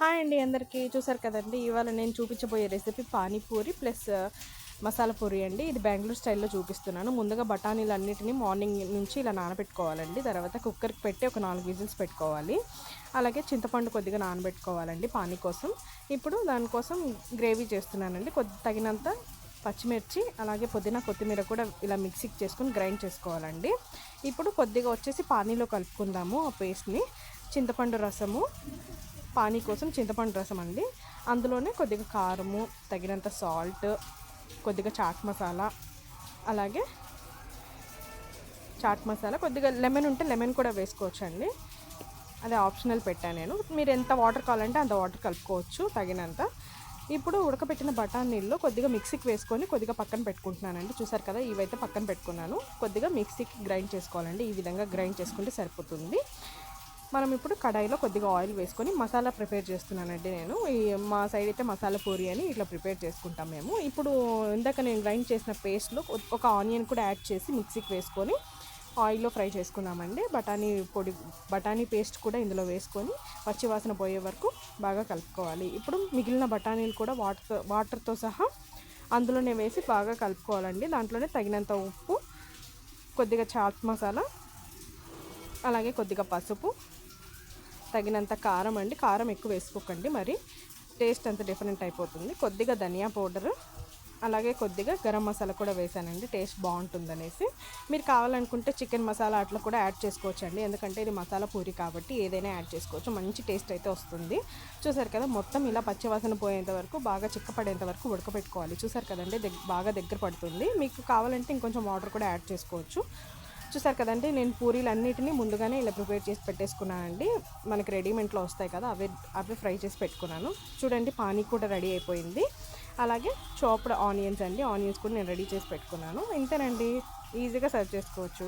Hi అండి అందరికీ. చూసారు కదండి, ఇవాళ నేను చూపించబోయే రెసిపీ పానీపూరి ప్లస్ మసాలా పూరి అండి. ఇది బెంగళూరు స్టైల్లో చూపిస్తున్నాను. ముందుగా బఠానీలు అన్నిటిని మార్నింగ్ నుంచి ఇలా నానబెట్టుకోవాలండి. తర్వాత కుక్కర్కి పెట్టి ఒక 4 విజిల్స్ పెట్టుకోవాలి. అలాగే చింతపండు కొద్దిగా నానబెట్టుకోవాలండి పానీ కోసం. ఇప్పుడు దానికోసం గ్రేవీ చేస్తున్నానండి. తగినంత పచ్చిమిర్చి అలాగే పుదీనా కొత్తిమీర కూడా ఇలా మిక్సీకి చేసుకొని గ్రైండ్ చేసుకోవాలండి. ఇప్పుడు కొద్దిగా వచ్చేసి పానీలో కలుపుకుందాము ఆ పేస్ట్ని. చింతపండు రసము, పానీ కోసం చింతపండు రసం అండి. అందులోనే కొద్దిగా కారము, తగినంత సాల్ట్, కొద్దిగా చాట్ మసాలా, కొద్దిగా లెమన్ ఉంటే లెమన్ కూడా వేసుకోవచ్చండి. అదే ఆప్షనల్ పెట్టాను నేను. మీరు ఎంత వాటర్ కావాలంటే అంత వాటర్ కలుపుకోవచ్చు తగినంత. ఇప్పుడు ఉడకబెట్టిన బఠానీల్లో కొద్దిగా మిక్సీకి వేసుకొని కొద్దిగా పక్కన పెట్టుకుంటున్నానండి. చూసారు కదా, ఇవైతే పక్కన పెట్టుకున్నాను. కొద్దిగా మిక్సీకి గ్రైండ్ చేసుకోవాలండి. ఈ విధంగా గ్రైండ్ చేసుకుంటే సరిపోతుంది. మనం ఇప్పుడు కడాయిలో కొద్దిగా ఆయిల్ వేసుకొని మసాలా ప్రిపేర్ చేస్తున్నానండి నేను. మా సైడ్ అయితే మసాలా పూరి అని ఇట్లా ప్రిపేర్ చేసుకుంటాం మేము. ఇప్పుడు ఇందాక నేను గ్రైండ్ చేసిన పేస్ట్లో ఒక ఆనియన్ కూడా యాడ్ చేసి మిక్సీకి వేసుకొని ఆయిల్లో ఫ్రై చేసుకున్నామండి. బఠానీ పేస్ట్ కూడా ఇందులో వేసుకొని పచ్చివాసన పోయే వరకు బాగా కలుపుకోవాలి. ఇప్పుడు మిగిలిన బఠానీలు కూడా వాటర్తో సహా అందులోనే వేసి బాగా కలుపుకోవాలండి. దాంట్లోనే తగినంత ఉప్పు, కొద్దిగా చాట్ మసాలా, అలాగే కొద్దిగా పసుపు, తగినంత కారం అండి. కారం ఎక్కువ వేసుకోకండి, మరి టేస్ట్ అంత డిఫరెంట్ అయిపోతుంది. కొద్దిగా ధనియా పౌడరు, అలాగే కొద్దిగా గరం మసాలా కూడా వేసానండి, టేస్ట్ బాగుంటుందనేసి. మీరు కావాలనుకుంటే చికెన్ మసాలా అట్లా కూడా యాడ్ చేసుకోవచ్చు అండి. ఎందుకంటే ఇది మసాలా పూరి కాబట్టి ఏదైనా యాడ్ చేసుకోవచ్చు, మంచి టేస్ట్ అయితే వస్తుంది. చూసారు కదా, మొత్తం ఇలా పచ్చివాసన పోయేంత వరకు బాగా చిక్కపడేంత వరకు ఉడకపెట్టుకోవాలి. చూసారు కదండి, బాగా దగ్గర పడుతుంది. మీకు కావాలంటే ఇంకొంచెం వాటర్ కూడా యాడ్ చేసుకోవచ్చు. చూసారు కదండి, నేను పూరీలు అన్నిటినీ ముందుగానే ఇలా ప్రిపేర్ చేసి పెట్టేసుకున్నానండి. మనకి రెడీమేడ్లో వస్తాయి కదా, అవి ఫ్రై చేసి పెట్టుకున్నాను. చూడండి, పానీ కూడా రెడీ అయిపోయింది. అలాగే చాప్డ్ ఆనియన్స్ అండి, ఆనియన్స్ కూడా నేను రెడీ చేసి పెట్టుకున్నాను. ఇంతేనండి, ఈజీగా సర్వ్ చేసుకోవచ్చు.